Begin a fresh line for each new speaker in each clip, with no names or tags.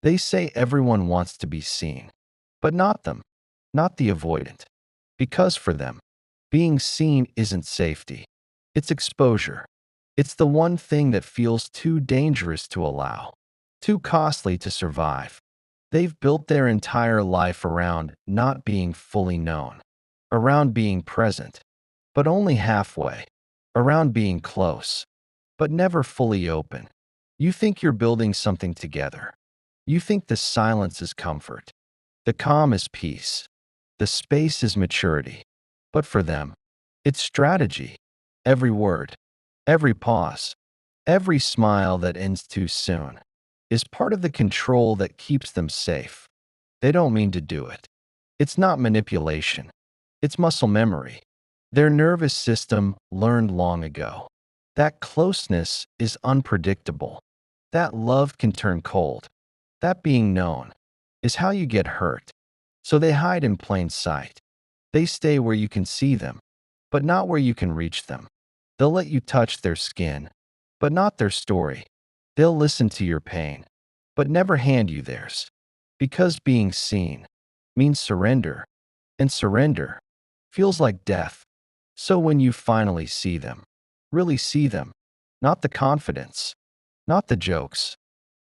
They say everyone wants to be seen, but not them, not the avoidant. Because for them, being seen isn't safety, it's exposure. It's the one thing that feels too dangerous to allow, too costly to survive. They've built their entire life around not being fully known, around being present, but only halfway, around being close, but never fully open. You think you're building something together. You think the silence is comfort, the calm is peace, the space is maturity. But for them, it's strategy. Every word, every pause, every smile that ends too soon is part of the control that keeps them safe. They don't mean to do it. It's not manipulation, it's muscle memory. Their nervous system learned long ago. That closeness is unpredictable. That love can turn cold. That being known is how you get hurt. So they hide in plain sight. They stay where you can see them, but not where you can reach them. They'll let you touch their skin, but not their story. They'll listen to your pain, but never hand you theirs. Because being seen means surrender, and surrender feels like death. So when you finally see them, really see them, not the confidence, not the jokes,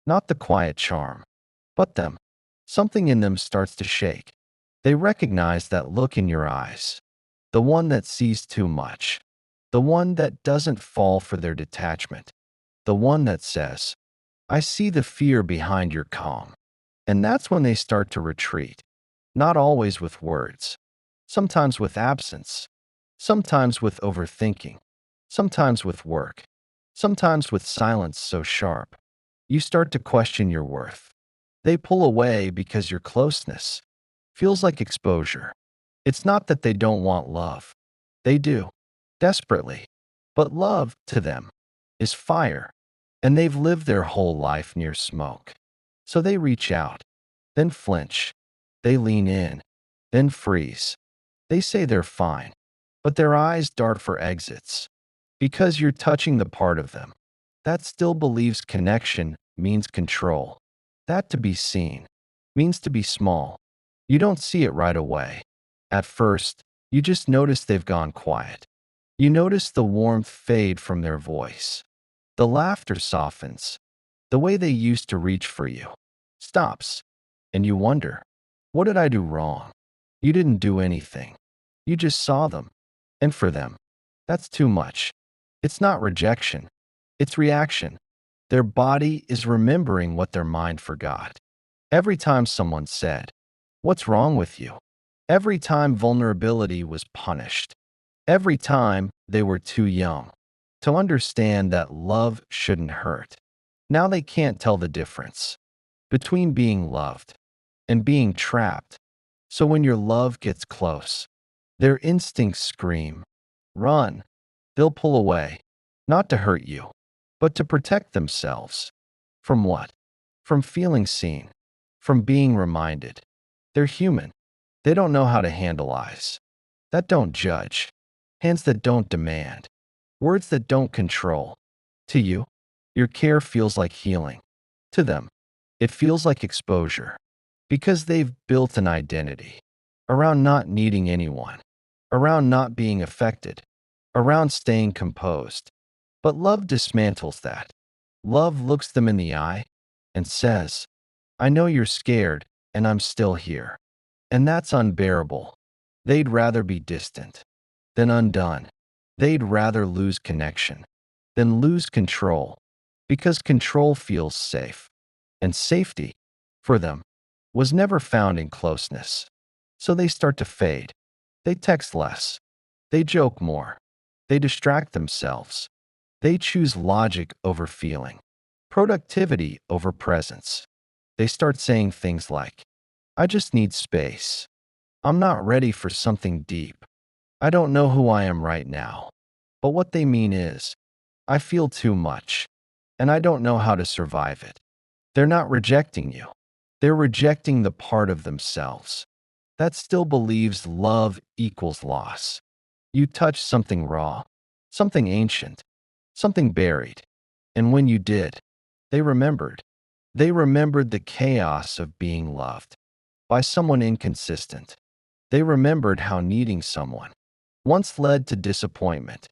not the quiet charm, but them, something in them starts to shake. They recognize that look in your eyes, the one that sees too much, the one that doesn't fall for their detachment, the one that says, I see the fear behind your calm. And that's when they start to retreat, not always with words, sometimes with absence, sometimes with overthinking, sometimes with work, sometimes with silence so sharp, you start to question your worth. They pull away because your closeness feels like exposure. It's not that they don't want love. They do, desperately. But love, to them, is fire, and they've lived their whole life near smoke. So they reach out, then flinch. They lean in, then freeze. They say they're fine, but their eyes dart for exits. Because you're touching the part of them that still believes connection means control. That to be seen means to be small. You don't see it right away. At first, you just notice they've gone quiet. You notice the warmth fade from their voice. The laughter softens. The way they used to reach for you stops. And you wonder, what did I do wrong? You didn't do anything. You just saw them. And for them, that's too much. It's not rejection. It's reaction. Their body is remembering what their mind forgot. Every time someone said, what's wrong with you? Every time vulnerability was punished. Every time they were too young to understand that love shouldn't hurt. Now they can't tell the difference between being loved and being trapped. So when your love gets close, their instincts scream, run. They'll pull away, not to hurt you, but to protect themselves. From what? From feeling seen, from being reminded. They're human. They don't know how to handle eyes that don't judge, hands that don't demand, words that don't control. To you, your care feels like healing. To them, it feels like exposure. Because they've built an identity around not needing anyone, around not being affected, around staying composed. But love dismantles that. Love looks them in the eye and says, I know you're scared, and I'm still here. And that's unbearable. They'd rather be distant than undone. They'd rather lose connection than lose control, because control feels safe. And safety, for them, was never found in closeness. So they start to fade. They text less. They joke more. They distract themselves. They choose logic over feeling, productivity over presence. They start saying things like, I just need space. I'm not ready for something deep. I don't know who I am right now. But what they mean is, I feel too much, and I don't know how to survive it. They're not rejecting you. They're rejecting the part of themselves that still believes love equals loss. You touched something raw, something ancient, something buried. And when you did, they remembered. They remembered the chaos of being loved by someone inconsistent. They remembered how needing someone once led to disappointment.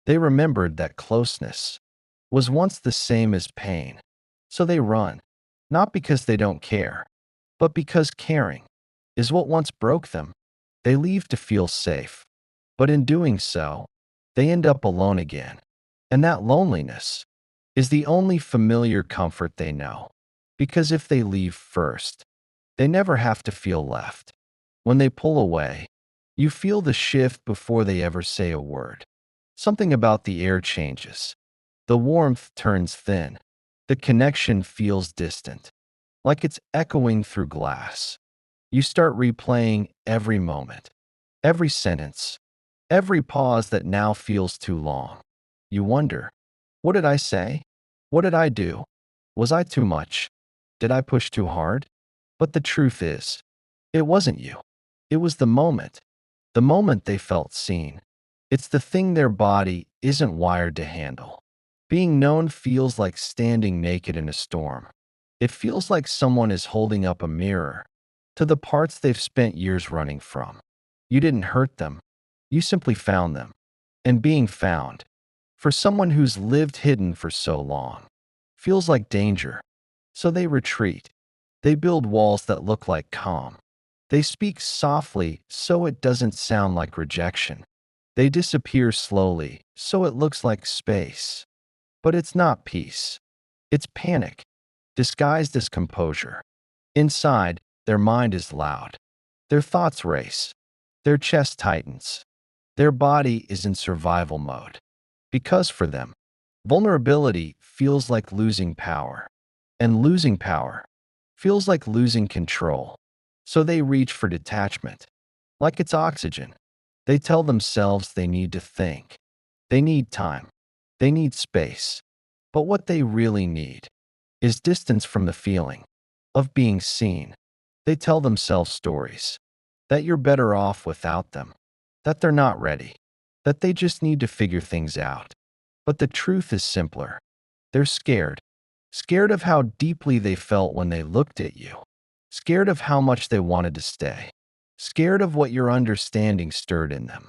They remembered that closeness was once the same as pain. So they run, not because they don't care, but because caring is what once broke them. They leave to feel safe, but in doing so, they end up alone again. And that loneliness is the only familiar comfort they know. Because if they leave first, they never have to feel left. When they pull away, you feel the shift before they ever say a word. Something about the air changes. The warmth turns thin. The connection feels distant, like it's echoing through glass. You start replaying every moment, every sentence, every pause that now feels too long. You wonder, what did I say? What did I do? Was I too much? Did I push too hard? But the truth is, it wasn't you. It was the moment they felt seen. It's the thing their body isn't wired to handle. Being known feels like standing naked in a storm. It feels like someone is holding up a mirror to the parts they've spent years running from. You didn't hurt them. You simply found them. And being found, for someone who's lived hidden for so long, feels like danger. So they retreat. They build walls that look like calm. They speak softly so it doesn't sound like rejection. They disappear slowly so it looks like space. But it's not peace. It's panic, disguised as composure. Inside, their mind is loud. Their thoughts race. Their chest tightens. Their body is in survival mode. Because for them, vulnerability feels like losing power. And losing power feels like losing control. So they reach for detachment, like it's oxygen. They tell themselves they need to think. They need time. They need space. But what they really need is distance from the feeling of being seen. They tell themselves stories that you're better off without them, that they're not ready, that they just need to figure things out. But the truth is simpler. They're scared. Scared of how deeply they felt when they looked at you. Scared of how much they wanted to stay. Scared of what your understanding stirred in them.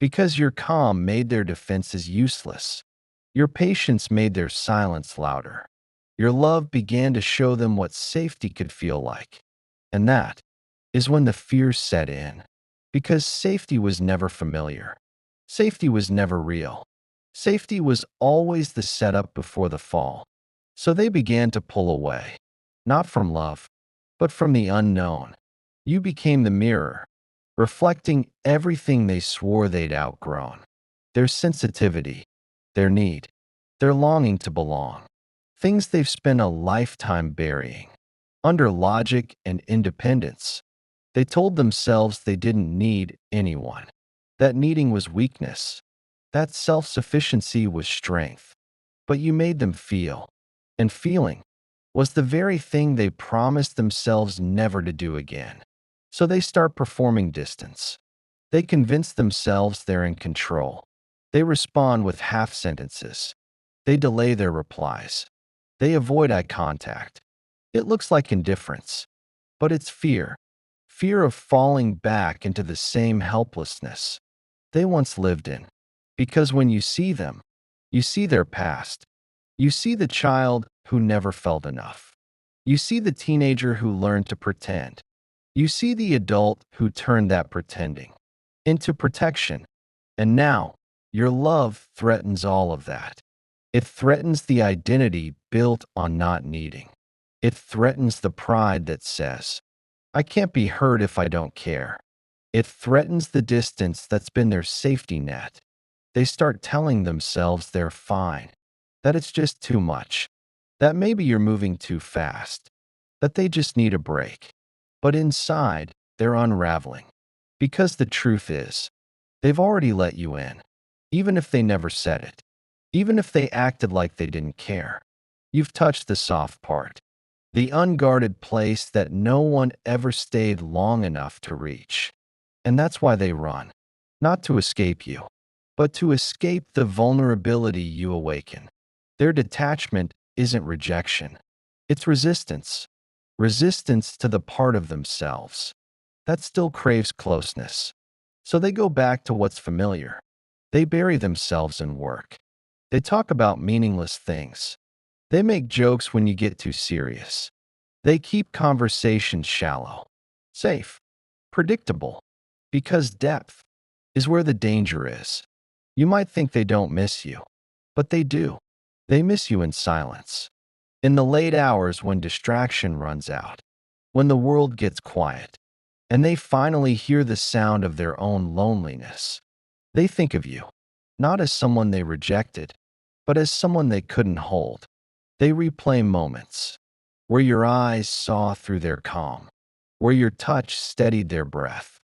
Because your calm made their defenses useless. Your patience made their silence louder. Your love began to show them what safety could feel like. And that is when the fear set in. Because safety was never familiar. Safety was never real. Safety was always the setup before the fall. So they began to pull away. Not from love, but from the unknown. You became the mirror, reflecting everything they swore they'd outgrown. Their sensitivity, their need, their longing to belong. Things they've spent a lifetime burying. Under logic and independence, they told themselves they didn't need anyone. That needing was weakness. That self-sufficiency was strength. But you made them feel. And feeling was the very thing they promised themselves never to do again. So they start performing distance. They convince themselves they're in control. They respond with half sentences. They delay their replies. They avoid eye contact. It looks like indifference, but it's fear. Fear of falling back into the same helplessness they once lived in. Because when you see them, you see their past. You see the child who never felt enough. You see the teenager who learned to pretend. You see the adult who turned that pretending into protection. And now, your love threatens all of that. It threatens the identity built on not needing. It threatens the pride that says, I can't be hurt if I don't care. It threatens the distance that's been their safety net. They start telling themselves they're fine, that it's just too much, that maybe you're moving too fast, that they just need a break. But inside, they're unraveling. Because the truth is, they've already let you in, even if they never said it, even if they acted like they didn't care. You've touched the soft part, the unguarded place that no one ever stayed long enough to reach. And that's why they run, not to escape you, but to escape the vulnerability you awaken. Their detachment isn't rejection. It's resistance. Resistance to the part of themselves that still craves closeness. So they go back to what's familiar. They bury themselves in work. They talk about meaningless things. They make jokes when you get too serious. They keep conversations shallow, safe, predictable, because depth is where the danger is. You might think they don't miss you, but they do. They miss you in silence, in the late hours when distraction runs out, when the world gets quiet, and they finally hear the sound of their own loneliness. They think of you, not as someone they rejected, but as someone they couldn't hold. They replay moments where your eyes saw through their calm, where your touch steadied their breath,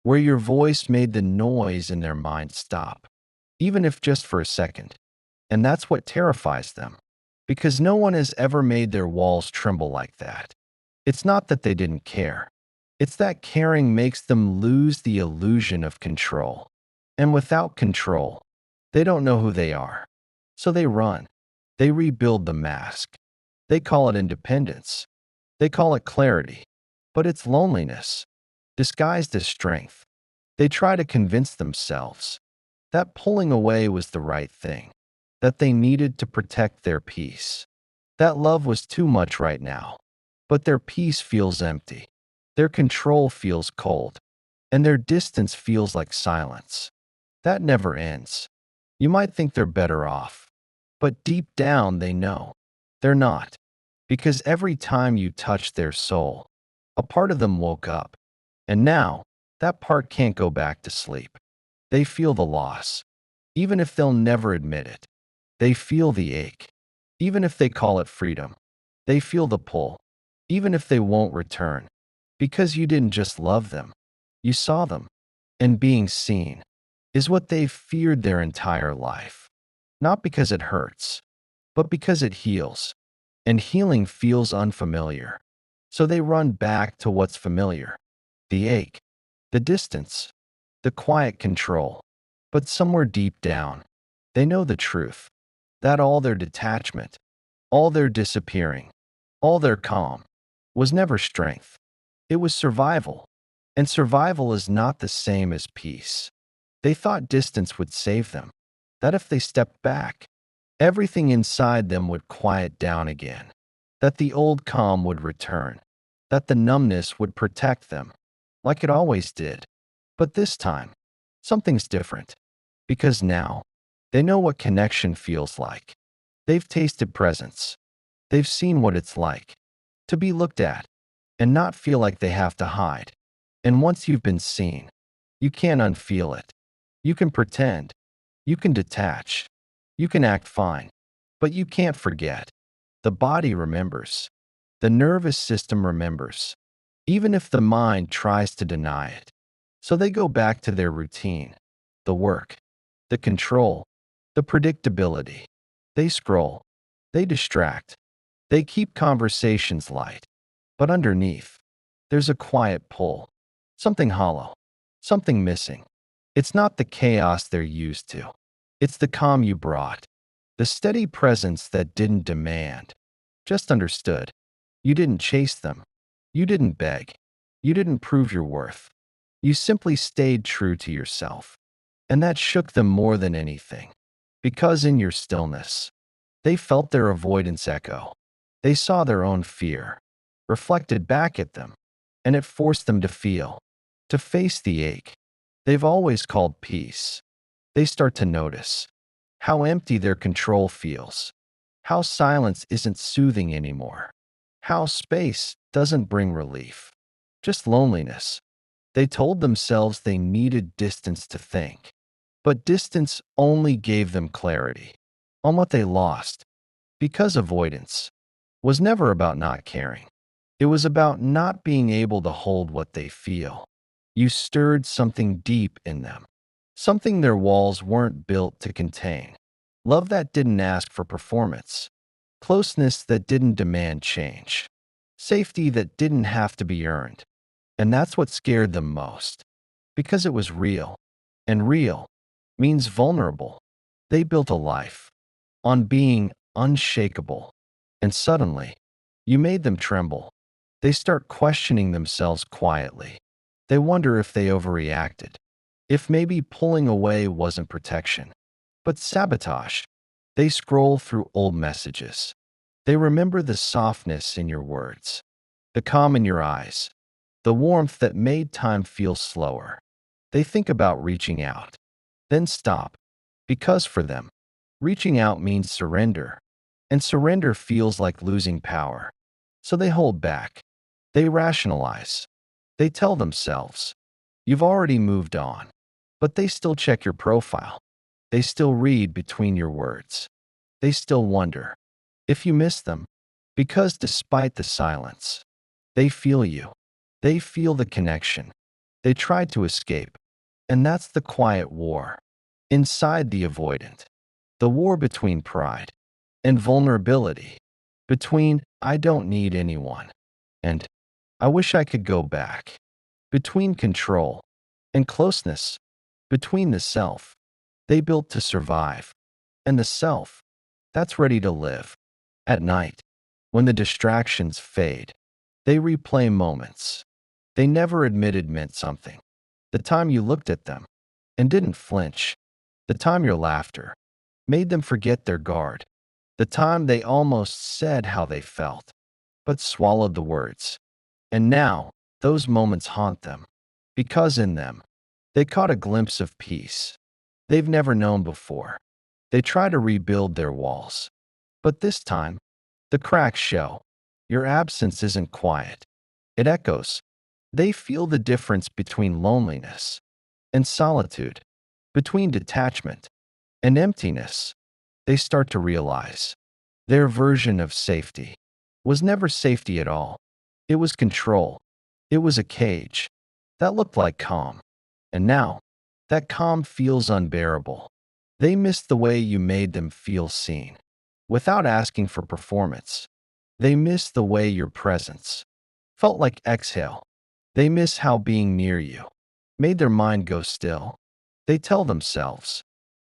where your voice made the noise in their mind stop, even if just for a second. And that's what terrifies them, because no one has ever made their walls tremble like that. It's not that they didn't care. It's that caring makes them lose the illusion of control. And without control, they don't know who they are. So they run. They rebuild the mask. They call it independence. They call it clarity. But it's loneliness, disguised as strength. They try to convince themselves that pulling away was the right thing, that they needed to protect their peace, that love was too much right now. But their peace feels empty. Their control feels cold. And their distance feels like silence. That never ends. You might think they're better off, but deep down they know they're not. Because every time you touch their soul, a part of them woke up. And now, that part can't go back to sleep. They feel the loss, even if they'll never admit it. They feel the ache, even if they call it freedom. They feel the pull, even if they won't return. Because you didn't just love them, you saw them. And being seen is what they've feared their entire life. Not because it hurts, but because it heals. And healing feels unfamiliar. So they run back to what's familiar. The ache, the distance, the quiet control. But somewhere deep down, they know the truth. That all their detachment, all their disappearing, all their calm, was never strength. It was survival. And survival is not the same as peace. They thought distance would save them, that if they stepped back, everything inside them would quiet down again, that the old calm would return, that the numbness would protect them, like it always did. But this time, something's different, because now they know what connection feels like. They've tasted presence. They've seen what it's like to be looked at and not feel like they have to hide. And once you've been seen, you can't unfeel it. You can pretend. You can detach. You can act fine. But you can't forget. The body remembers. The nervous system remembers, even if the mind tries to deny it. So they go back to their routine, the work, the control, the predictability. They scroll. They distract. They keep conversations light. But underneath, there's a quiet pull. Something hollow, something missing. It's not the chaos they're used to. It's the calm you brought, the steady presence that didn't demand, just understood. You didn't chase them. You didn't beg. You didn't prove your worth. You simply stayed true to yourself. And that shook them more than anything. Because in your stillness, they felt their avoidance echo. They saw their own fear, reflected back at them, and it forced them to face the ache they've always called peace. They start to notice how empty their control feels, how silence isn't soothing anymore, how space doesn't bring relief, just loneliness. They told themselves they needed distance to think, but distance only gave them clarity on what they lost, because avoidance was never about not caring. It was about not being able to hold what they feel. You stirred something deep in them, something their walls weren't built to contain. Love that didn't ask for performance, closeness that didn't demand change, safety that didn't have to be earned. And that's what scared them most, because it was real, and real means vulnerable. They built a life on being unshakable, and suddenly, You made them tremble. They start questioning themselves quietly. They wonder if they overreacted, if maybe pulling away wasn't protection, but sabotage. They scroll through old messages. They remember the softness in your words, the calm in your eyes, the warmth that made time feel slower. They think about reaching out, then stop, because for them, reaching out means surrender, and surrender feels like losing power. So they hold back. They rationalize. They tell themselves, you've already moved on. But they still check your profile. They still read between your words. They still wonder if you miss them. Because despite the silence, they feel you. They feel the connection. They try to escape. And that's the quiet war. Inside the avoidant. The war between pride and vulnerability. Between, I don't need anyone, and I wish I could go back. Between control and closeness. Between the self they built to survive and the self that's ready to live. At night, when the distractions fade, they replay moments they never admitted meant something. The time you looked at them and didn't flinch. The time your laughter made them forget their guard. The time they almost said how they felt, but swallowed the words. And now, those moments haunt them, because in them, they caught a glimpse of peace they've never known before. They try to rebuild their walls, but this time, the cracks show. Your absence isn't quiet, it echoes. They feel the difference between loneliness and solitude, between detachment and emptiness. They start to realize their version of safety was never safety at all. It was control. It was a cage that looked like calm. And now, that calm feels unbearable. They miss the way you made them feel seen. Without asking for performance, they miss the way your presence felt like exhale. They miss how being near you made their mind go still. They tell themselves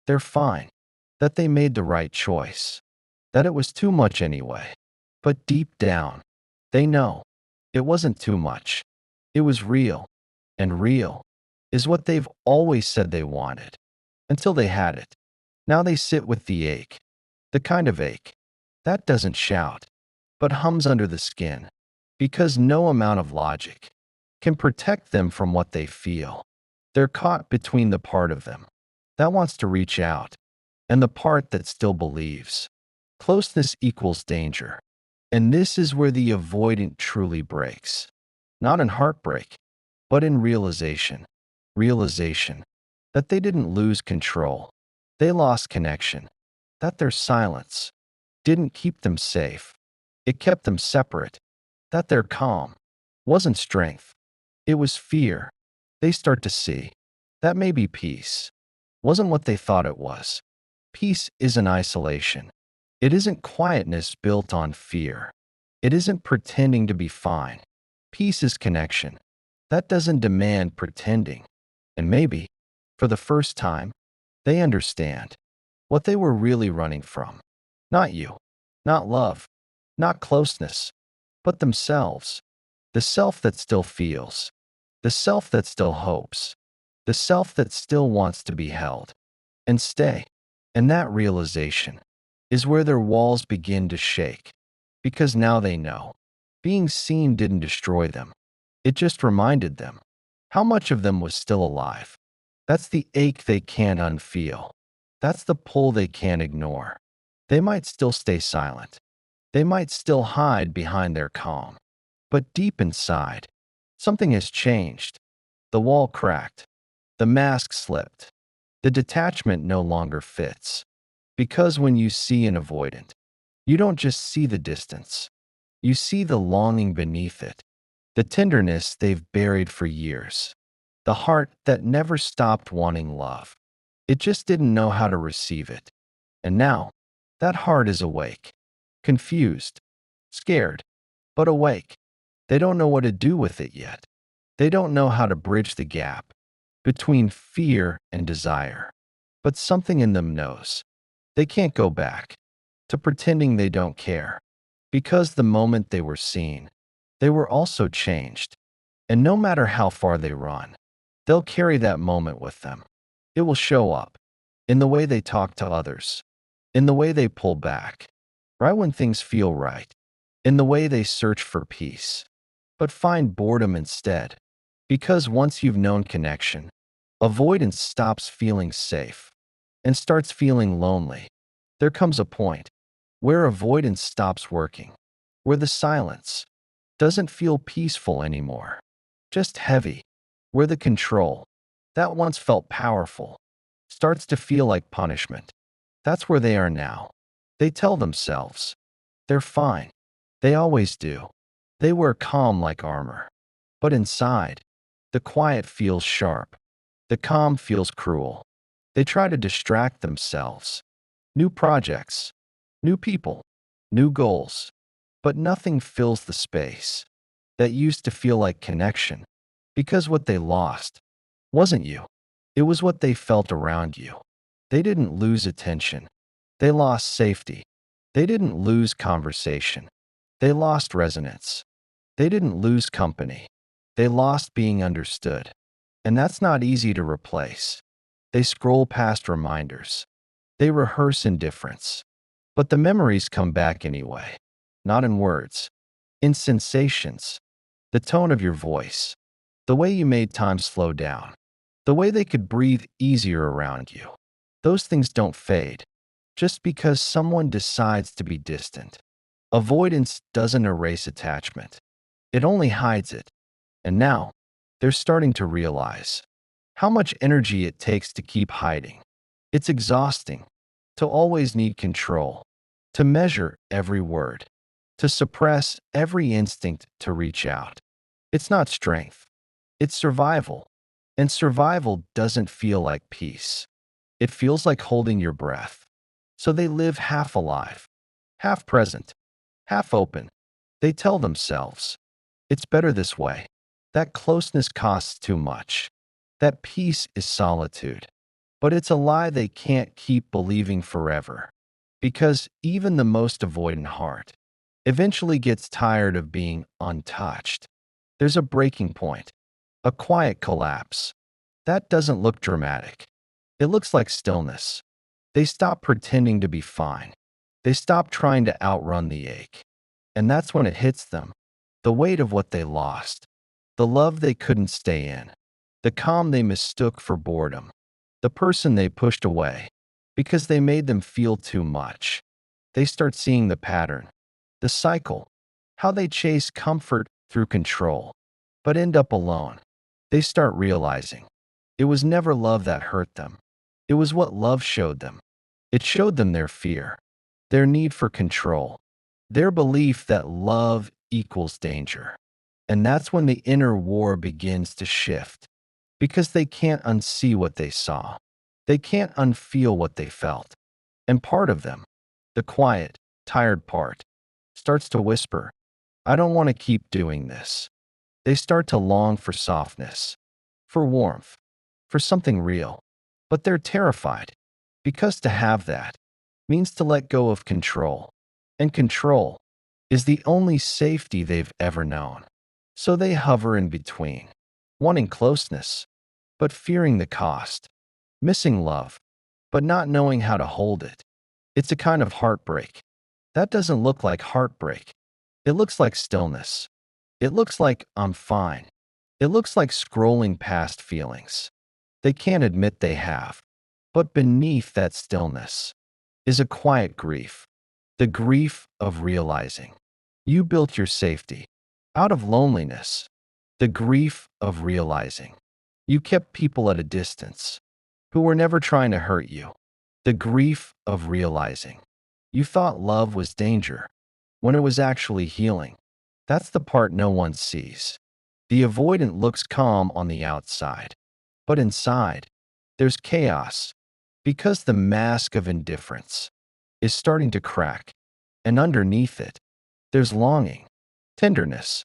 they're fine, that they made the right choice, that it was too much anyway. But deep down, they know it wasn't too much. It was real, and real is what they've always said they wanted, until they had it. Now they sit with the ache, the kind of ache that doesn't shout, but hums under the skin, because no amount of logic can protect them from what they feel. They're caught between the part of them that wants to reach out and the part that still believes. Closeness equals danger. And this is where the avoidant truly breaks. Not in heartbreak, but in realization. Realization that they didn't lose control. They lost connection. That their silence didn't keep them safe. It kept them separate. That their calm wasn't strength. It was fear. They start to see that maybe peace wasn't what they thought it was. Peace isn't isolation. It isn't quietness built on fear. It isn't pretending to be fine. Peace is connection. That doesn't demand pretending. And maybe, for the first time, they understand what they were really running from. Not you, not love, not closeness, but themselves. The self that still feels, the self that still hopes, the self that still wants to be held and stay. And that realization is where their walls begin to shake, because now they know being seen didn't destroy them. It just reminded them how much of them was still alive. That's the ache they can't unfeel. That's the pull they can't ignore. They might still stay silent. They might still hide behind their calm. But deep inside, something has changed. The wall cracked. The mask slipped. The detachment no longer fits. Because when you see an avoidant, you don't just see the distance. You see the longing beneath it, the tenderness they've buried for years, the heart that never stopped wanting love. It just didn't know how to receive it. And now, that heart is awake, confused, scared, but awake. They don't know what to do with it yet. They don't know how to bridge the gap between fear and desire. But something in them knows. They can't go back to pretending they don't care. Because the moment they were seen, they were also changed. And no matter how far they run, they'll carry that moment with them. It will show up in the way they talk to others, in the way they pull back, right when things feel right, in the way they search for peace, but find boredom instead. Because once you've known connection, avoidance stops feeling safe and starts feeling lonely. There comes a point where avoidance stops working, where the silence doesn't feel peaceful anymore, just heavy, where the control that once felt powerful starts to feel like punishment. That's where they are now. They tell themselves they're fine. They always do. They wear calm like armor. But inside, the quiet feels sharp. The calm feels cruel. They try to distract themselves. New projects, new people, new goals. But nothing fills the space that used to feel like connection, because what they lost wasn't you. It was what they felt around you. They didn't lose attention. They lost safety. They didn't lose conversation. They lost resonance. They didn't lose company. They lost being understood. And that's not easy to replace. They scroll past reminders. They rehearse indifference. But the memories come back anyway, not in words, in sensations, the tone of your voice, the way you made time slow down, the way they could breathe easier around you. Those things don't fade just because someone decides to be distant. Avoidance doesn't erase attachment, it only hides it. And now, they're starting to realize how much energy it takes to keep hiding. It's exhausting to always need control, to measure every word, to suppress every instinct to reach out. It's not strength, it's survival. And survival doesn't feel like peace. It feels like holding your breath. So they live half alive, half present, half open. They tell themselves, it's better this way. That closeness costs too much. That peace is solitude. But it's a lie they can't keep believing forever. Because even the most avoidant heart eventually gets tired of being untouched. There's a breaking point, a quiet collapse. That doesn't look dramatic. It looks like stillness. They stop pretending to be fine. They stop trying to outrun the ache. And that's when it hits them. The weight of what they lost. The love they couldn't stay in. The calm they mistook for boredom. The person they pushed away because they made them feel too much. They start seeing the pattern, the cycle, how they chase comfort through control, but end up alone. They start realizing it was never love that hurt them. It was what love showed them. It showed them their fear, their need for control, their belief that love equals danger. And that's when the inner war begins to shift, because they can't unsee what they saw. They can't unfeel what they felt. And part of them, the quiet, tired part, starts to whisper, I don't want to keep doing this. They start to long for softness, for warmth, for something real. But they're terrified, because to have that means to let go of control. And control is the only safety they've ever known. So they hover in between, wanting closeness, but fearing the cost, missing love, but not knowing how to hold it. It's a kind of heartbreak. That doesn't look like heartbreak. It looks like stillness. It looks like I'm fine. It looks like scrolling past feelings they can't admit they have. But beneath that stillness is a quiet grief, the grief of realizing you built your safety out of loneliness, the grief of realizing you kept people at a distance who were never trying to hurt you, the grief of realizing you thought love was danger when it was actually healing. That's the part no one sees. The avoidant looks calm on the outside, but inside, there's chaos because the mask of indifference is starting to crack, and underneath it, there's longing, tenderness,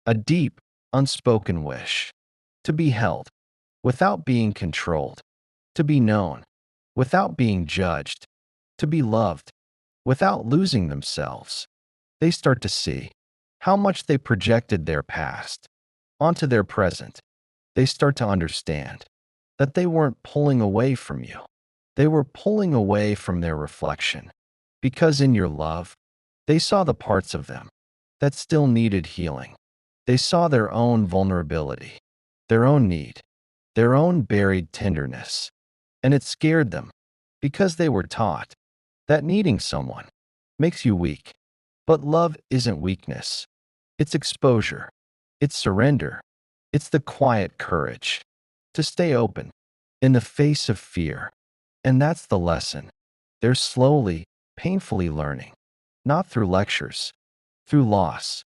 a deep, unspoken wish to be held without being controlled, to be known without being judged, to be loved without losing themselves. They start to see how much they projected their past onto their present. They start to understand that they weren't pulling away from you. They were pulling away from their reflection, because in your love, they saw the parts of them that still needed healing. They saw their own vulnerability, their own need, their own buried tenderness, and it scared them because they were taught that needing someone makes you weak. But love isn't weakness, it's exposure, it's surrender, it's the quiet courage to stay open in the face of fear. And that's the lesson they're slowly, painfully learning, not through lectures, through loss,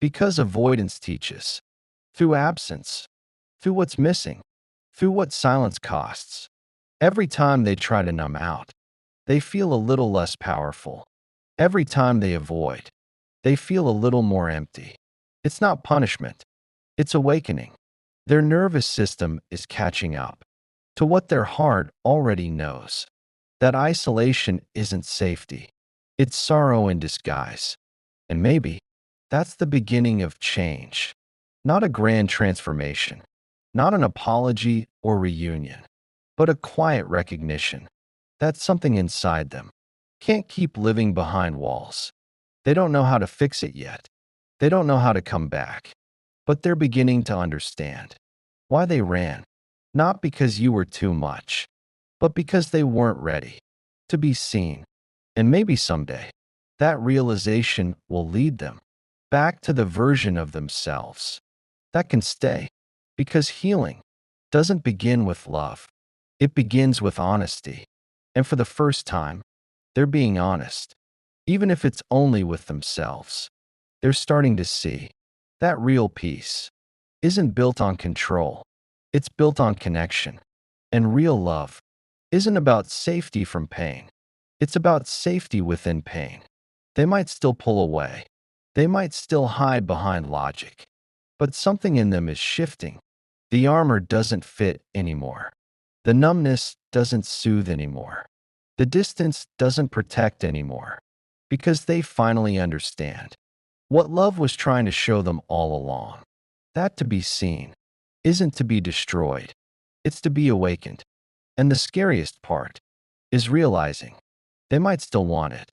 because avoidance teaches, through absence, through what's missing, through what silence costs. Every time they try to numb out, they feel a little less powerful. Every time they avoid, they feel a little more empty. It's not punishment, it's awakening. Their nervous system is catching up to what their heart already knows. That isolation isn't safety, it's sorrow in disguise. And maybe that's the beginning of change. Not a grand transformation, not an apology or reunion, but a quiet recognition that something inside them can't keep living behind walls. They don't know how to fix it yet. They don't know how to come back. But they're beginning to understand why they ran. Not because you were too much, but because they weren't ready to be seen. And maybe someday, that realization will lead them back to the version of themselves that can stay. Because healing doesn't begin with love, it begins with honesty. And for the first time, they're being honest, even if it's only with themselves. They're starting to see that real peace isn't built on control, it's built on connection. And real love isn't about safety from pain, it's about safety within pain. They might still pull away, they might still hide behind logic, but something in them is shifting. The armor doesn't fit anymore. The numbness doesn't soothe anymore. The distance doesn't protect anymore, because they finally understand what love was trying to show them all along. That to be seen isn't to be destroyed, it's to be awakened. And the scariest part is realizing they might still want it.